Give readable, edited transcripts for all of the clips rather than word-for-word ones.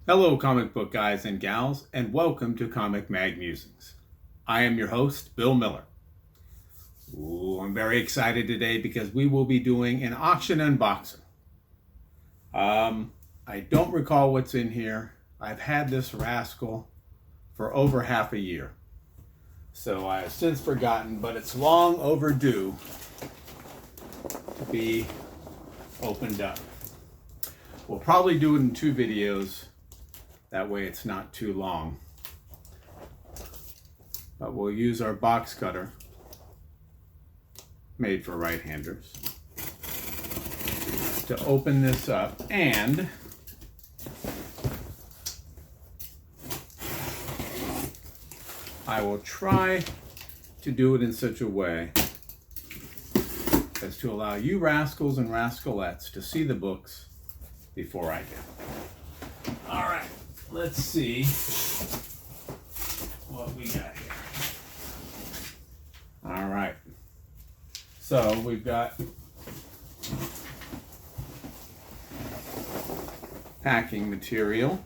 Hello, comic book guys and gals, and welcome to Comic Mag Musings. I am your host, Bill Miller. I'm very excited today because we will be doing an auction unboxing. I don't recall what's in here. I've had this rascal for over half a year, so I have since forgotten, but it's long overdue to be opened up. We'll probably do it in 2 videos. That way it's not too long. But we'll use our box cutter, made for right-handers, to open this up, and I will try to do it in such a way as to allow you rascals and rascalettes to see the books before I do. All right. Let's see what we got here. All right. So we've got packing material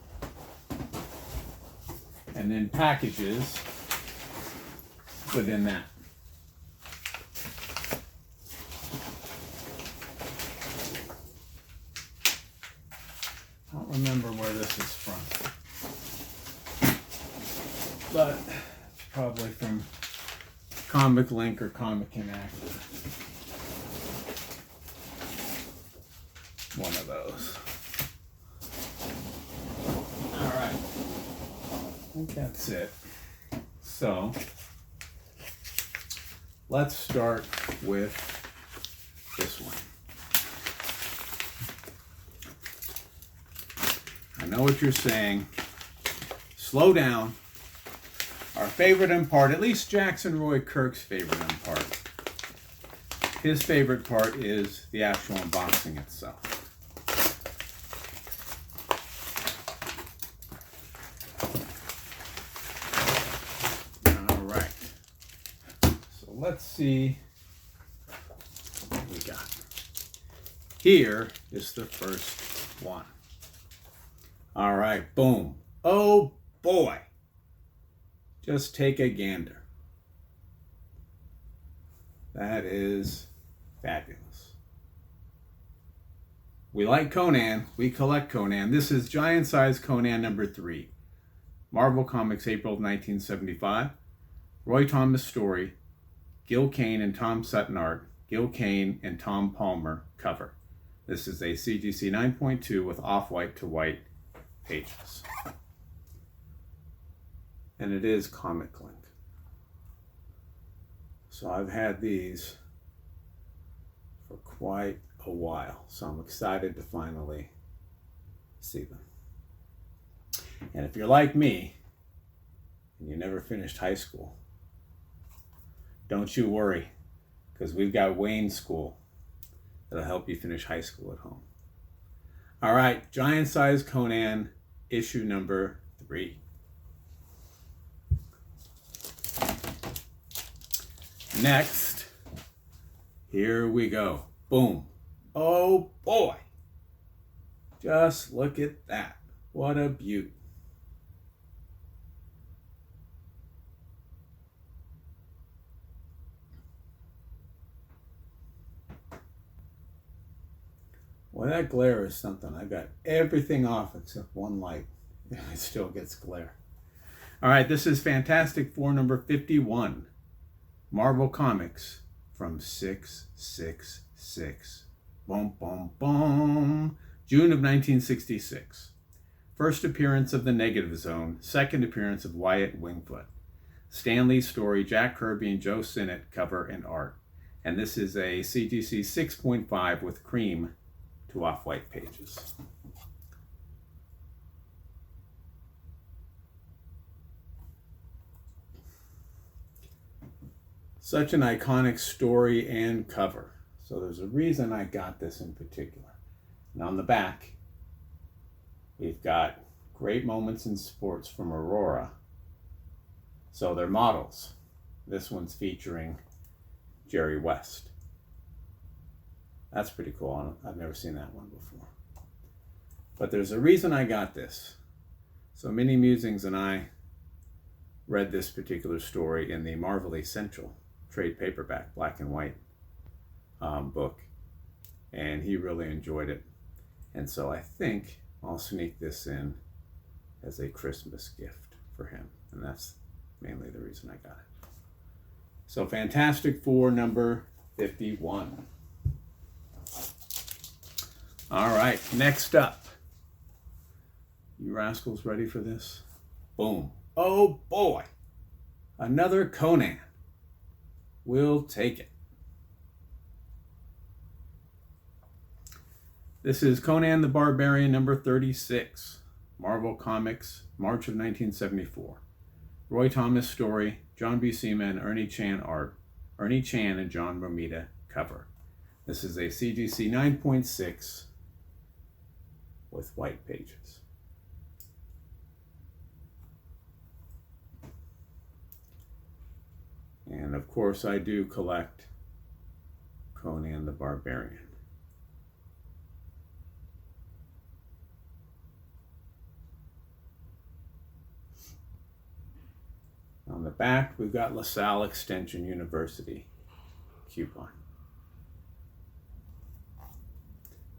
and then packages within that. I don't remember where this is from, but it's probably from Comic Link or Comic Inactive. One of those. All right, I think that's it. So let's start with this one. I know what you're saying. Slow down. Our favorite in part, at least Jackson Roy Kirk's favorite in part. His favorite part is the actual unboxing itself. All right. So let's see what we got. Here is the first one. All right, boom. Oh boy. Just take a gander. That is fabulous. We like Conan. We collect Conan. This is Giant Size Conan number 3. Marvel Comics, April of 1975. Roy Thomas story. Gil Kane and Tom Sutton art. Gil Kane and Tom Palmer cover. This is a CGC 9.2 with off-white to white pages. And it is Comic Link. So I've had these for quite a while, so I'm excited to finally see them. And if you're like me and you never finished high school, don't you worry, because we've got Wayne School that'll help you finish high school at home. All right, Giant Size Conan, issue number 3. Next, here we go. Boom. Oh boy. Just look at that. What a beaut. Well, that glare is something. I got everything off except one light. It still gets glare. All right, this is Fantastic Four number 51. Marvel Comics from 666. Boom, boom, boom. June of 1966. First appearance of the Negative Zone. Second appearance of Wyatt Wingfoot. Stan Lee story, Jack Kirby and Joe Sinnott cover and art. And this is a CGC 6.5 with cream to off-white pages. Such an iconic story and cover. So there's a reason I got this in particular. And on the back, we've got great moments in sports from Aurora. So they're models. This one's featuring Jerry West. That's pretty cool. I've never seen that one before. But there's a reason I got this. So Mini Musings and I read this particular story in the Marvel Essential trade paperback, black and white book, and he really enjoyed it. And so I think I'll sneak this in as a Christmas gift for him, and that's mainly the reason I got it. So Fantastic Four number 51. All right, next up. You rascals ready for this? Boom. Oh boy, another Conan. We'll take it. This is Conan the Barbarian number 36. Marvel Comics, March of 1974. Roy Thomas story, John Buscema and Ernie Chan art. Ernie Chan and John Romita cover. This is a CGC 9.6 with white pages. And of course I do collect Conan the Barbarian. On the back, we've got LaSalle Extension University coupon.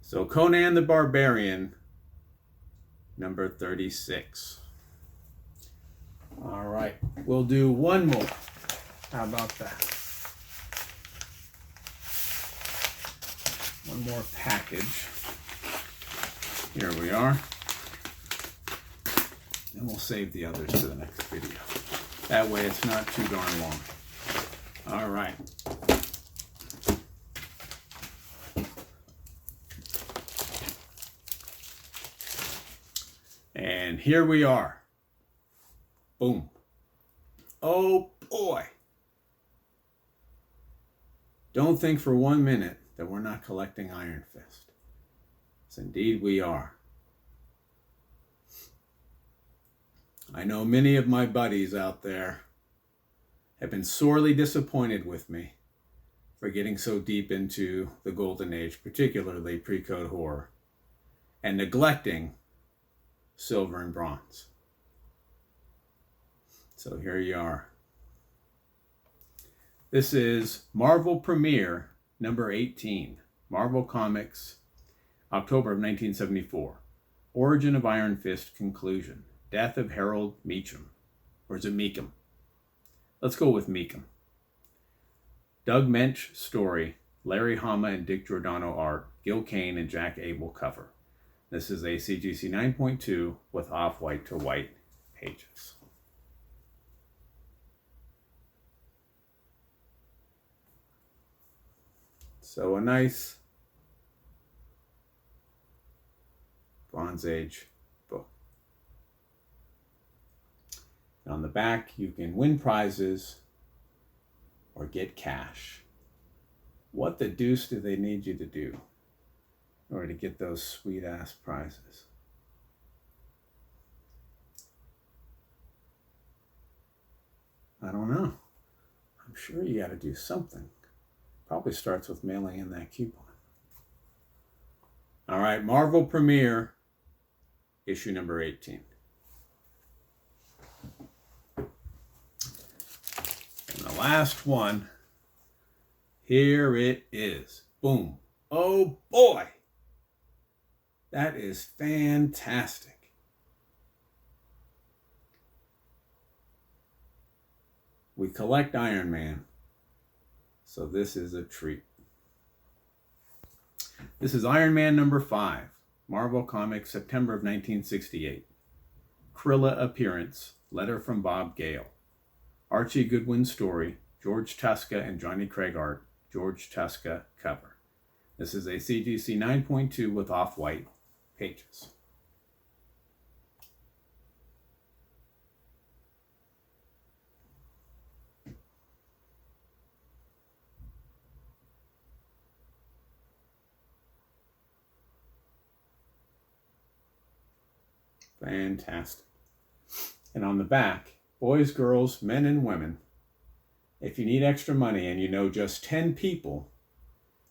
So Conan the Barbarian, number 36. All right, we'll do one more. How about that? One more package. Here we are. And we'll save the others to the next video. That way it's not too darn long. All right. And here we are. Boom. Oh boy. Don't think for 1 minute that we're not collecting Iron Fist. Yes, indeed we are. I know many of my buddies out there have been sorely disappointed with me for getting so deep into the Golden Age, particularly pre-code horror, and neglecting silver and bronze. So here you are. This is Marvel Premiere number 18, Marvel Comics, October of 1974. Origin of Iron Fist conclusion. Death of Harold Meacham. Or is it Meekum? Let's go with Meekum. Doug Mensch story. Larry Hama and Dick Giordano art. Gil Kane and Jack Abel cover. This is a CGC 9.2 with off-white to white pages. So a nice Bronze Age book. And on the back, you can win prizes or get cash. What the deuce do they need you to do in order to get those sweet-ass prizes? I don't know. I'm sure you got to do something. Probably starts with mailing in that coupon. All right, Marvel Premiere, issue number 18. And the last one, here it is. Boom. Oh boy. That is fantastic. We collect Iron Man. So this is a treat. This is Iron Man number 5, Marvel Comics, September of 1968. Krilla appearance, letter from Bob Gale. Archie Goodwin story, George Tuska and Johnny Craig art, George Tuska cover. This is a CGC 9.2 with off-white pages. Fantastic. And on the back, boys, girls, men, and women, if you need extra money and you know just 10 people,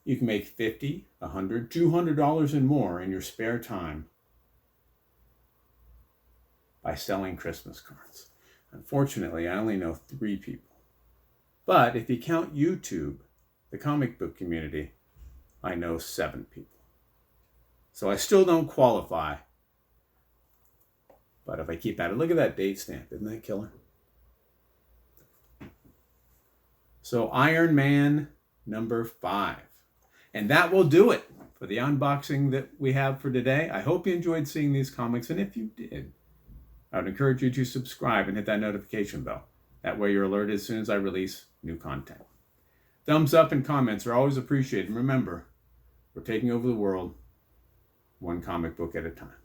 you can make $50, $100, $200 and more in your spare time by selling Christmas cards. Unfortunately, I only know 3 people. But if you count YouTube, the comic book community, I know 7 people. So I still don't qualify. But if I keep at it, look at that date stamp. Isn't that killer? So Iron Man number 5. And that will do it for the unboxing that we have for today. I hope you enjoyed seeing these comics. And if you did, I would encourage you to subscribe and hit that notification bell. That way you're alerted as soon as I release new content. Thumbs up and comments are always appreciated. And remember, we're taking over the world one comic book at a time.